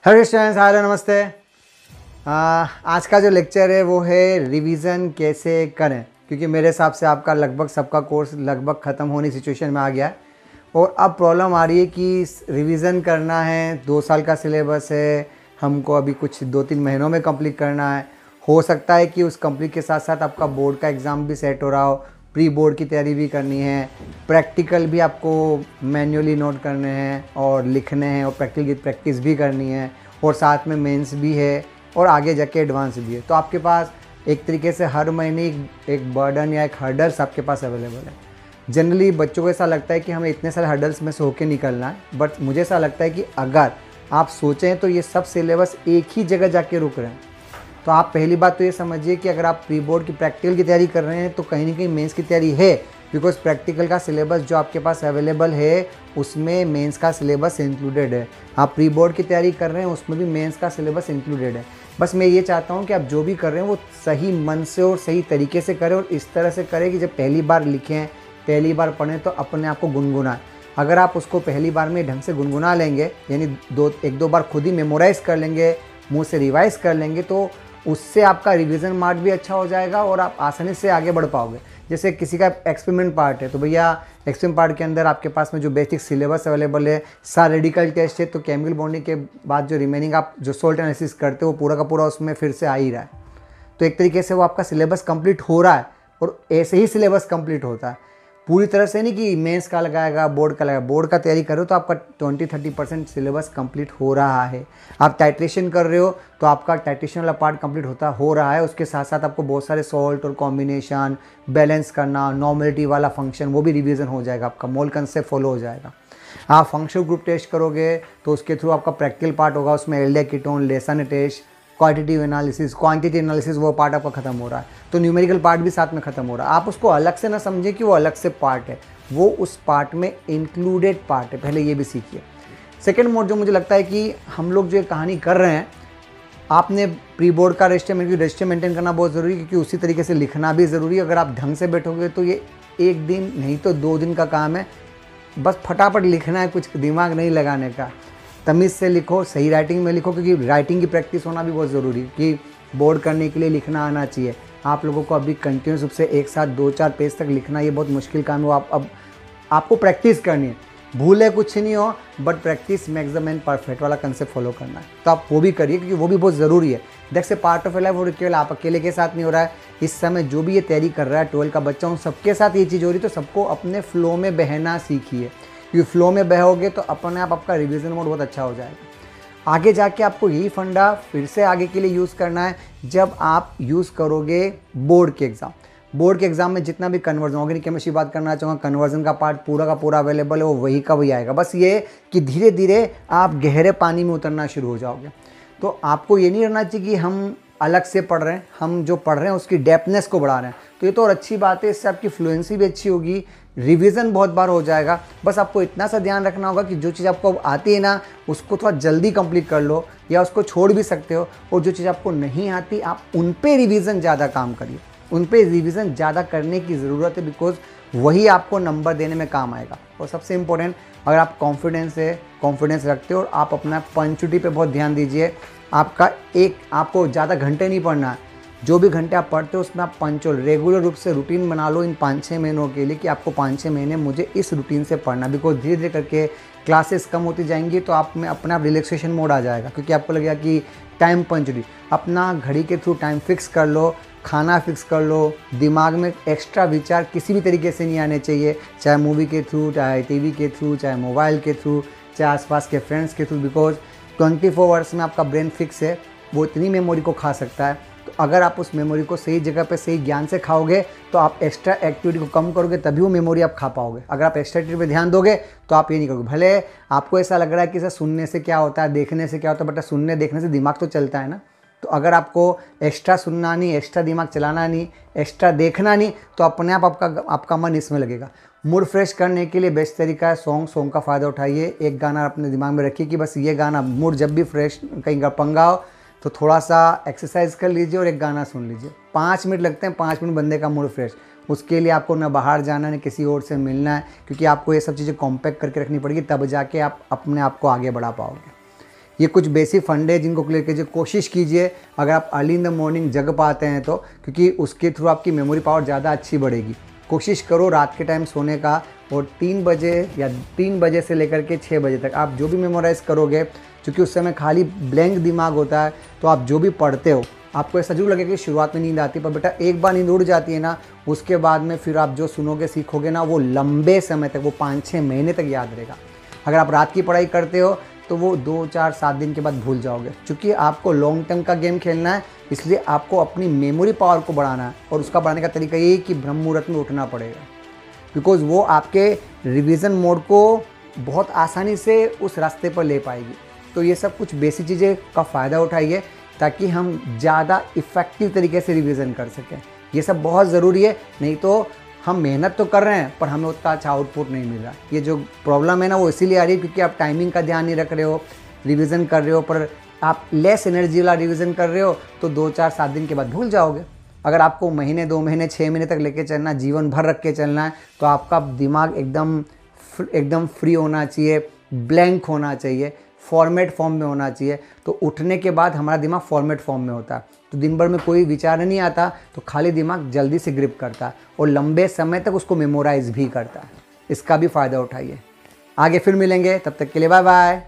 Hello students, hello नमस्ते। आज का जो लेक्चर है वो है रिवीजन कैसे करें, क्योंकि मेरे हिसाब से आपका लगभग सबका कोर्स लगभग ख़त्म होने की सिचुएशन में आ गया है और अब प्रॉब्लम आ रही है कि रिवीजन करना है। 2 साल का सिलेबस है, हमको अभी कुछ 2-3 महीनों में कंप्लीट करना है। हो सकता है कि उस कंप्लीट के साथ साथ आपका बोर्ड का एग्ज़ाम भी सेट हो रहा हो, प्री बोर्ड की तैयारी भी करनी है, प्रैक्टिकल भी आपको मैन्युअली नोट करने हैं और लिखने हैं और प्रैक्टिकल की प्रैक्टिस भी करनी है और साथ में मेंस भी है और आगे जाके एडवांस भी है। तो आपके पास एक तरीके से हर महीने एक बर्डन या एक हर्डल्स आपके पास अवेलेबल है। जनरली बच्चों को ऐसा लगता है कि हमें इतने सारे हर्डल्स में से होके निकलना है, बट मुझे ऐसा लगता है कि अगर आप सोचें तो ये सब सिलेबस एक ही जगह जाके रुक रहे हैं। तो आप पहली बात तो ये समझिए कि अगर आप प्री बोर्ड की प्रैक्टिकल की तैयारी कर रहे हैं तो कहीं ना कहीं मेंस की तैयारी है, बिकॉज प्रैक्टिकल का सिलेबस जो आपके पास अवेलेबल है उसमें मेंस का सिलेबस इंक्लूडेड है। आप प्री बोर्ड की तैयारी कर रहे हैं उसमें भी मेंस का सिलेबस इंक्लूडेड है। बस मैं ये चाहता हूँ कि आप जो भी कर रहे हैं वो सही मन से और सही तरीके से करें और इस तरह से करें कि जब पहली बार लिखें, पहली बार पढ़ें तो अपने आप को गुनगुनाएं। अगर आप उसको पहली बार में ढंग से गुनगुना लेंगे, यानी एक दो बार खुद ही मेमोराइज कर लेंगे, मुँह से रिवाइज कर लेंगे, तो उससे आपका रिवीजन मार्क भी अच्छा हो जाएगा और आप आसानी से आगे बढ़ पाओगे। जैसे किसी का एक्सपेरिमेंट पार्ट है तो भैया एक्सपेरिमेंट पार्ट के अंदर आपके पास में जो बेसिक सिलेबस अवेलेबल है, सारा रेडिकल टेस्ट है, तो केमिकल बॉन्डिंग के बाद जो रिमेनिंग आप जो सोल्ट एनालिसिस करते हो वो पूरा का पूरा उसमें फिर से आ ही रहा है। तो एक तरीके से वो आपका सिलेबस कंप्लीट हो रहा है और ऐसे ही सिलेबस कंप्लीट होता है। पूरी तरह से नहीं कि मेंस का लगाएगा, बोर्ड का लगाएगा। बोर्ड का तैयारी कर रहे हो तो आपका 20-30% सिलेबस कंप्लीट हो रहा है। आप टाइट्रेशन कर रहे हो तो आपका टाइट्रेशन वाला पार्ट कंप्लीट हो रहा है। उसके साथ साथ आपको बहुत सारे सॉल्ट और कॉम्बिनेशन, बैलेंस करना, नॉर्मलिटी वाला फंक्शन, वो भी रिवीजन हो जाएगा। आपका मोल कंसेप्ट फॉलो हो जाएगा। आप फंक्शनल ग्रुप टेस्ट करोगे तो उसके थ्रू आपका प्रैक्टिकल पार्ट होगा, उसमें aldehyde ketone, lesson test, qualitative analysis, quantity analysis, वो पार्ट आपका खत्म हो रहा है। तो न्यूमेरिकल पार्ट भी साथ में खत्म हो रहा है। आप उसको अलग से ना समझें कि वो अलग से पार्ट है, वो उस पार्ट में इंक्लूडेड पार्ट है। पहले ये भी सीखिए। सेकेंड मोड जो मुझे लगता है कि हम लोग जो ये कहानी कर रहे हैं, आपने प्री बोर्ड का रजिस्टर मेंटेन करना बहुत ज़रूरी है, क्योंकि उसी तरीके से लिखना भी ज़रूरी है। अगर आप ढंग से बैठोगे तो ये 1 दिन नहीं तो 2 दिन का काम है। बस फटाफट लिखना है, कुछ दिमाग नहीं लगाने का। तमीज़ से लिखो, सही राइटिंग में लिखो, क्योंकि राइटिंग की प्रैक्टिस होना भी बहुत ज़रूरी है कि बोर्ड करने के लिए लिखना आना चाहिए। आप लोगों को अभी कंटिन्यूस रूप से एक साथ 2-4 पेज तक लिखना ये बहुत मुश्किल काम है। वो अब आपको प्रैक्टिस करनी है। भूले कुछ नहीं हो, but practice makes the man perfect वाला कंसेप्ट फॉलो करना है। तो आप वो भी करिए, क्योंकि वो भी बहुत ज़रूरी है। That's a part of life. और केवल आप अकेले के साथ नहीं हो रहा है। इस समय जो भी ये तैयारी कर रहा है 12 का बच्चा, उन सबके साथ ये चीज़ हो रही है। तो सबको अपने फ्लो में बहना सीखिए, क्योंकि फ्लो में बहोगे तो अपने आप आपका रिवीजन मोड बहुत अच्छा हो जाएगा। आगे जाके आपको यही फंडा फिर से आगे के लिए यूज़ करना है जब आप यूज़ करोगे बोर्ड के एग्ज़ाम। बोर्ड के एग्ज़ाम में जितना भी कन्वर्जन, ऑर्गेनिक केमिस्ट्री बात करना चाहूँगा, कन्वर्जन का पार्ट पूरा का पूरा अवेलेबल है, वो वही का वही आएगा। बस ये कि धीरे धीरे आप गहरे पानी में उतरना शुरू हो जाओगे। तो आपको ये नहीं रहना चाहिए कि हम अलग से पढ़ रहे हैं, हम जो पढ़ रहे हैं उसकी डेप्थनेस को बढ़ा रहे हैं। तो ये तो और अच्छी बात है, इससे आपकी फ्लुएंसी भी अच्छी होगी, रिवीजन बहुत बार हो जाएगा। बस आपको इतना सा ध्यान रखना होगा कि जो चीज़ आपको आती है ना उसको थोड़ा जल्दी कंप्लीट कर लो, या उसको छोड़ भी सकते हो। और जो चीज़ आपको नहीं आती आप उन पे रिवीजन ज़्यादा काम करिए, उन पे रिवीजन ज़्यादा करने की ज़रूरत है, बिकॉज वही आपको नंबर देने में काम आएगा। और सबसे इम्पोर्टेंट, अगर आप कॉन्फिडेंस रखते हो और आप अपना पंक्चुअलिटी पे बहुत ध्यान दीजिए। आपको ज़्यादा घंटे नहीं पढ़ना है। जो भी घंटे आप पढ़ते हो उसमें आप पंचुअल रेगुलर रूप से रूटीन बना लो इन 5-6 महीनों के लिए, कि आपको 5-6 महीने मुझे इस रूटीन से पढ़ना। बिकॉज धीरे धीरे करके क्लासेस कम होती जाएंगी तो आप में अपना रिलैक्सेशन मोड आ जाएगा, क्योंकि आपको लगेगा कि टाइम पंचुअलिटी, अपना घड़ी के थ्रू टाइम फिक्स कर लो, खाना फिक्स कर लो। दिमाग में एक्स्ट्रा विचार किसी भी तरीके से नहीं आने चाहिए, चाहे मूवी के थ्रू, चाहे टीवी के थ्रू, चाहे मोबाइल के थ्रू, चाहे आसपास के फ्रेंड्स के थ्रू। बिकॉज 24 आवर्स में आपका ब्रेन फिक्स है, वो इतनी मेमोरी को खा सकता है। तो अगर आप उस मेमोरी को सही जगह पे सही ज्ञान से खाओगे तो आप एक्स्ट्रा एक्टिविटी को कम करोगे, तभी वो मेमोरी आप खा पाओगे। अगर आप एक्स्ट्रा एक्टिविटी पे ध्यान दोगे तो आप ये नहीं करोगे। भले आपको ऐसा लग रहा है कि सर सुनने से क्या होता है, देखने से क्या होता है, बट सुनने देखने से दिमाग तो चलता है ना। तो अगर आपको एक्स्ट्रा सुनना नहीं, एक्स्ट्रा दिमाग चलाना नहीं, एक्स्ट्रा देखना नहीं, तो अपने आप आपका मन इसमें लगेगा। मूड फ्रेश करने के लिए बेस्ट तरीका है सॉन्ग का फ़ायदा उठाइए। एक गाना अपने दिमाग में रखिए कि बस ये गाना, मूड जब भी फ्रेश कहीं का पंगा हो तो थोड़ा सा एक्सरसाइज कर लीजिए और एक गाना सुन लीजिए। 5 मिनट लगते हैं, 5 मिनट बंदे का मूड फ्रेश। उसके लिए आपको ना बाहर जाना है, ना किसी और से मिलना है, क्योंकि आपको ये सब चीज़ें कॉम्पैक्ट करके रखनी पड़ेगी, तब जाके आप अपने आप को आगे बढ़ा पाओगे। ये कुछ बेसिक फंडे जिनको क्लियर कीजिए, कोशिश कीजिए अगर आप अर्ली इन द मॉर्निंग जग पाते हैं तो, क्योंकि उसके थ्रू आपकी मेमोरी पावर ज़्यादा अच्छी बढ़ेगी। कोशिश करो रात के टाइम सोने का, और 3 बजे या 3 बजे से लेकर के 6 बजे तक आप जो भी मेमोराइज़ करोगे, क्योंकि उस समय खाली ब्लैंक दिमाग होता है, तो आप जो भी पढ़ते हो आपको ऐसा जरूर लगेगा कि शुरुआत में नींद आती है, पर बेटा एक बार नींद उड़ जाती है ना, उसके बाद में फिर आप जो सुनोगे सीखोगे ना, वो लंबे समय तक, वो 5-6 महीने तक याद रहेगा। अगर आप रात की पढ़ाई करते हो तो वो 2, 4, 7 दिन के बाद भूल जाओगे। क्योंकि आपको लॉन्ग टर्म का गेम खेलना है, इसलिए आपको अपनी मेमोरी पावर को बढ़ाना है, और उसका बढ़ाने का तरीका ये है कि ब्रह्म मुहूर्त में उठना पड़ेगा, बिकॉज़ वो आपके रिवीजन मोड को बहुत आसानी से उस रास्ते पर ले पाएगी। तो ये सब कुछ बेसिक चीज़ें का फ़ायदा उठाइए ताकि हम ज़्यादा इफ़ेक्टिव तरीके से रिवीजन कर सकें। ये सब बहुत ज़रूरी है, नहीं तो हम मेहनत तो कर रहे हैं पर हमें उतना अच्छा आउटपुट नहीं मिल रहा। ये जो प्रॉब्लम है ना, वो इसीलिए आ रही है क्योंकि आप टाइमिंग का ध्यान नहीं रख रहे हो, रिवीजन कर रहे हो पर आप लेस एनर्जी वाला रिवीजन कर रहे हो, तो 2, 4, 7 दिन के बाद भूल जाओगे। अगर आपको महीने, 2 महीने, 6 महीने तक लेके चलना, जीवन भर रख के चलना है, तो आपका दिमाग एकदम फ्री होना चाहिए, ब्लैंक होना चाहिए, फॉर्मेट फॉर्म में होना चाहिए। तो उठने के बाद हमारा दिमाग फॉर्मेट फॉर्म में होता है, तो दिन भर में कोई विचार नहीं आता, तो खाली दिमाग जल्दी से ग्रिप करता है और लंबे समय तक उसको मेमोराइज भी करता है। इसका भी फ़ायदा उठाइए। आगे फिर मिलेंगे, तब तक के लिए बाय बाय।